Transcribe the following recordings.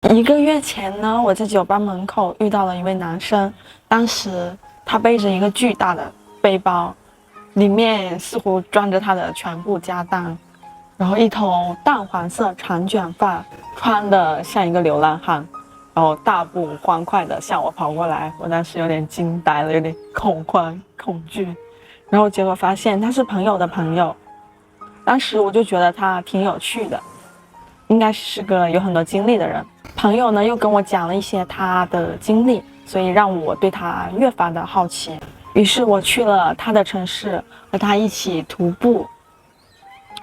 1个月前呢，我在酒吧门口遇到了一位男生，当时他背着一个巨大的背包，里面似乎装着他的全部家当，然后一头淡黄色长卷发，穿得像一个流浪汉，然后大步欢快地向我跑过来，我当时有点惊呆了，有点恐慌恐惧，然后结果发现他是朋友的朋友，当时我就觉得他挺有趣的，应该是个有很多经历的人。朋友呢又跟我讲了一些他的经历，所以让我对他越发的好奇。于是我去了他的城市，和他一起徒步，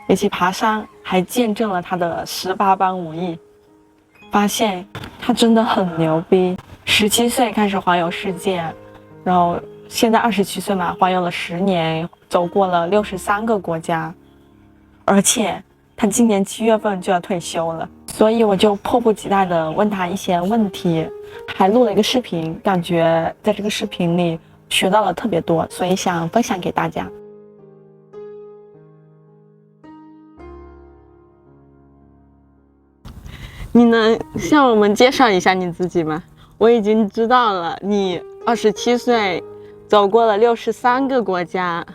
一起爬山，还见证了他的18般武艺。发现他真的很牛逼，17岁开始环游世界，然后现在27岁嘛，环游了10年，走过了63个国家，而且他今年7月份就要退休了。所以我就迫不及待地问他一些问题，还录了一个视频，感觉在这个视频里学到了特别多，所以想分享给大家。你能向我们介绍一下你自己吗？我已经知道了，你27岁，走过了63个国家，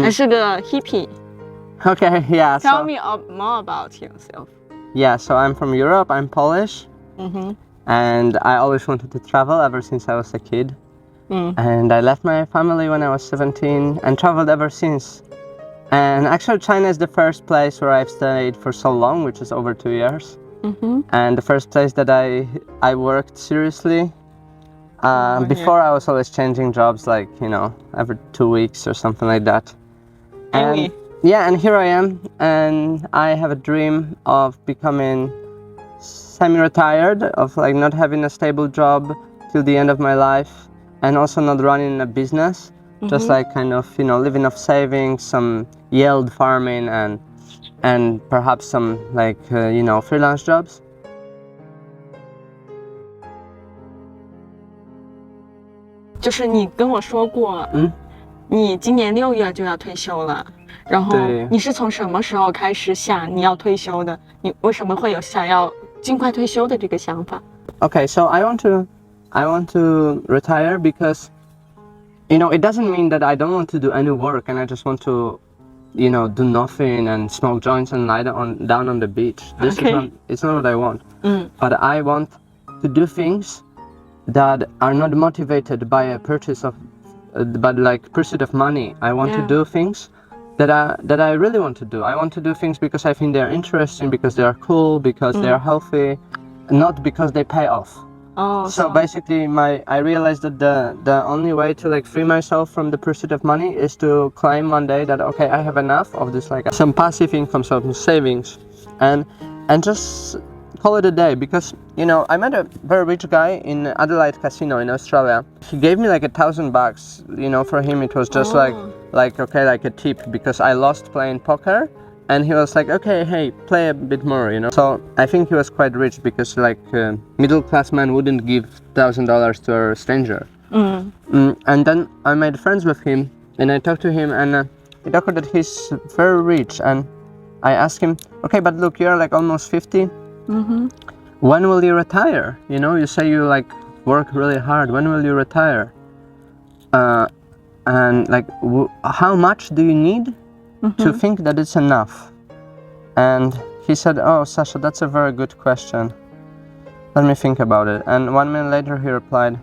还是个 hippie。Okay, yeah. Tell me more about yourself. Yeah, so I'm from Europe, I'm Polish, and I always wanted to travel ever since I was a kid. And I left my family when I was 17 and traveled ever since. And actually China is the first place where I've stayed for so long, which is over 2 years. And the first place that I worked seriously. Before I was always changing jobs, like, every 2 weeks or something like that. And yeah, and here I am, and I have a dream of becoming semi-retired, of like not having a stable job till the end of my life, and also not running a business, just like kind of, living off savings, some yield farming, and perhaps some like, freelance jobs. 就是你跟我说过，你今年6月就要退休了。然后你是从什么时候开始想你要退休的？你为什么会有想要尽快退休的这个想法？ Okay, so I want to retire because, it doesn't mean that I don't want to do any work and I just want to, do nothing and smoke joints and lie down on the beach. It's not what I want. But I want to do things that are not motivated by a pursuit of money. I want to do things that I really want to do. I want to do things because I think they're interesting, because they are cool, because they are healthy, not because they pay off. So basically I realized that the only way to like free myself from the pursuit of money is to claim one day that, okay, I have enough of this, like some passive income, some savings, and just call it a day. Because I met a very rich guy in Adelaide Casino in Australia. He gave me like $1,000. For him it was just like a tip, because I lost playing poker, and he was like, okay, hey, play a bit more, So I think he was quite rich, because like middle class man wouldn't give $1,000 to a stranger. And then I made friends with him, and I talked to him, and he talked that he's very rich, and I asked him, okay, but look, you're like almost 50. When will you retire? You say you like work really hard. When will you retire? And like, how much do you need to think that it's enough? And he said, oh, Sasha, that's a very good question. Let me think about it. And 1 minute later he replied,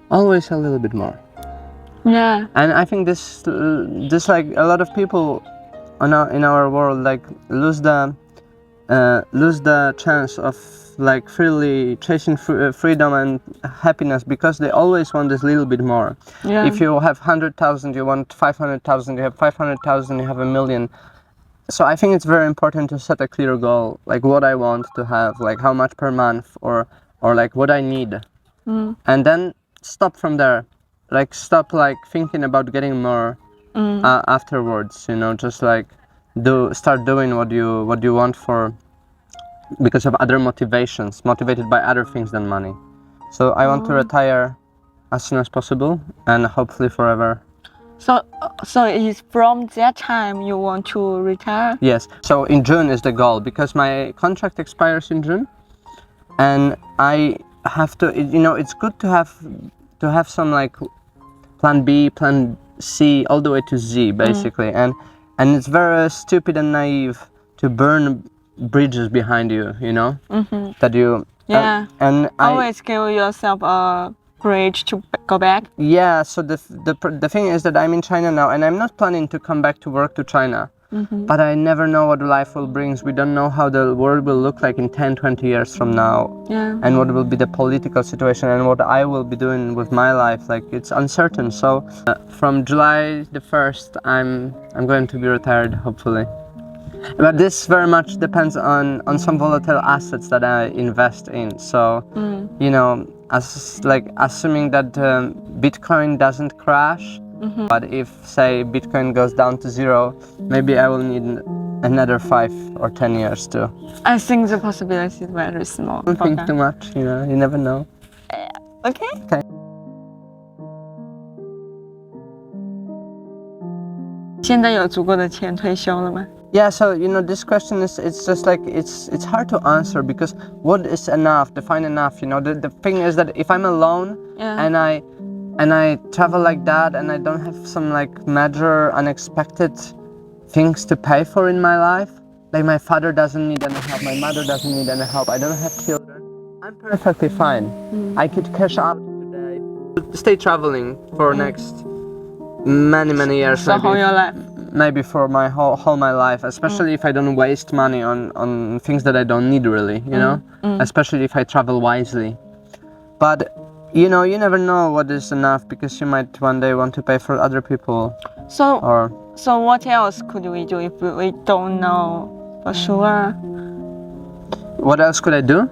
always a little bit more. Yeah. And I think this like a lot of people in our world like lose the chance of like freely chasing freedom and happiness, because they always want this little bit more. If you have 100,000, you want 500,000. You have 500,000, you have 1 million. So I think it's very important to set a clear goal, like what I want to have, like how much per month, or like what I need, and then stop from there. Like stop like thinking about getting more afterwards. Just like start doing what you want for, because of other motivated by other things than money. So I want to retire as soon as possible, and hopefully forever. So it's from that time you want to retire? Yes. So in June is the goal, because my contract expires in June, and I have to, it's good to have some like plan B, plan C, all the way to Z basically, and it's very stupid and naive to burn bridges behind you, that you Yeah. and Always give yourself a bridge to go back. Yeah, so the thing is that I'm in China now, and I'm not planning to come back to work to China. But I never know what life will bring. We don't know how the world will look like in 10, 20 years from now. Yeah. And what will be the political situation and what I will be doing with my life. Like, it's uncertain. So from July the 1st, I'm going to be retired, hopefully. But this very much depends on some volatile assets that I invest in. So, assuming that Bitcoin doesn't crash, but if, say, Bitcoin goes down to zero, maybe I will need another 5 or 10 years too. I think the possibility is very small. Don't think too much, you never know. Okay. Okay. 现在有足够的钱退休了吗？ Yeah, so this question it's just like it's hard to answer because what is enough? Define enough. The thing is that if I'm alone and I travel like that and I don't have some like major unexpected things to pay for in my life, like my father doesn't need any help, my mother doesn't need any help, I don't have children, I'm perfectly fine. I could cash out today, stay traveling for next many years. The whole your life. Maybe for my whole my life, especially if I don't waste money on things that I don't need really, especially if I travel wisely. But you never know what is enough because you might one day want to pay for other people. So what else could we do if we don't know for sure? What else could I do?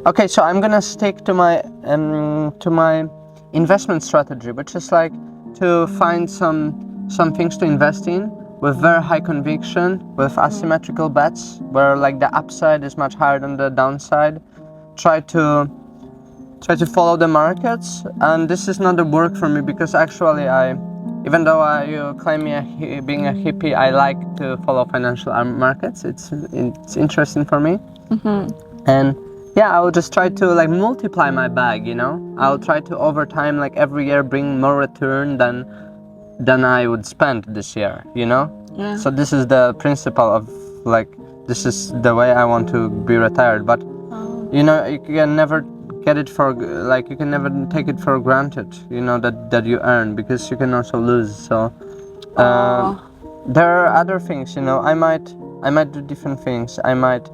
Okay, so I'm gonna stick to my investment strategy, which is like to find some things to invest in with very high conviction, with asymmetrical bets where like the upside is much higher than the downside. Try to follow the markets, and this is not the work for me because actually even though you claim me being a hippie, I like to follow financial markets. It's interesting for me. And yeah, I will just try to like multiply my bag, I'll try to over time, like every year, bring more return than I would spend this year, Yeah. So this is the principle of like, this is the way I want to be retired. But you can never get it for like, you can never take it for granted, that you earn, because you can also lose. So there are other things, I might do different things. I might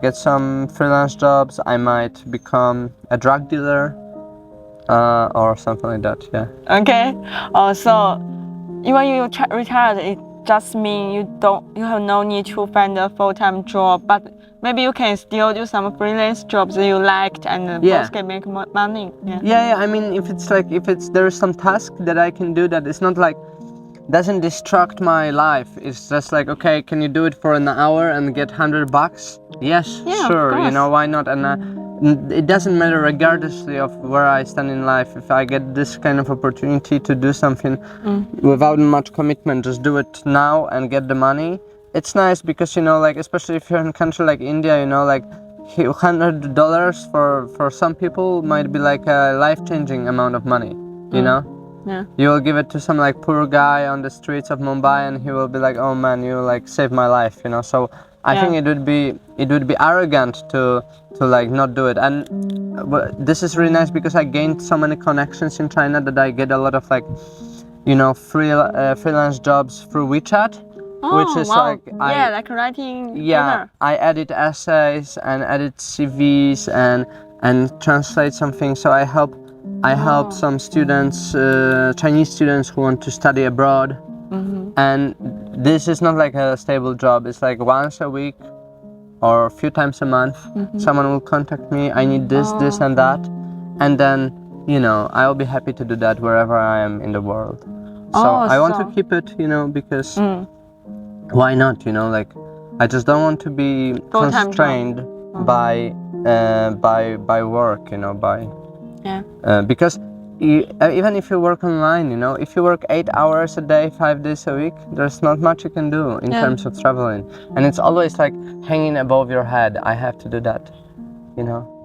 get some freelance jobs. I might become a drug dealer. Or something like that, yeah. Okay. So when you retired, it just means you have no need to find a full-time job, but maybe you can still do some freelance jobs that you liked and both can make more money. Yeah. I mean, if there is some task that I can do that is not like doesn't distract my life. It's just like, okay, can you do it for an hour and get $100? Yes, sure. Why not? And it doesn't matter regardlessly of where I stand in life. If I get this kind of opportunity to do something without much commitment, just do it now and get the money. It's nice because, like, especially if you're in a country like India, like $100 for some people might be like a life-changing amount of money, Yeah. You will give it to some like poor guy on the streets of Mumbai and he will be like, oh man, you like saved my life, So I think it would be arrogant to like not do it. And this is really nice because I gained so many connections in China that I get a lot of like, freelance jobs through WeChat, which is like like writing. I edit essays and edit CVs and translate something. So I help some students, Chinese students who want to study abroad. And this is not like a stable job. It's like once a week or a few times a month, someone will contact me. I need this and that. And then, I'll be happy to do that wherever I am in the world. So I want to keep it, because why not, like, I just don't want to be constrained by work, because even if you work online, if you work 8 hours a day, 5 days a week, there's not much you can do in terms of traveling. And it's always like hanging above your head. I have to do that. you know.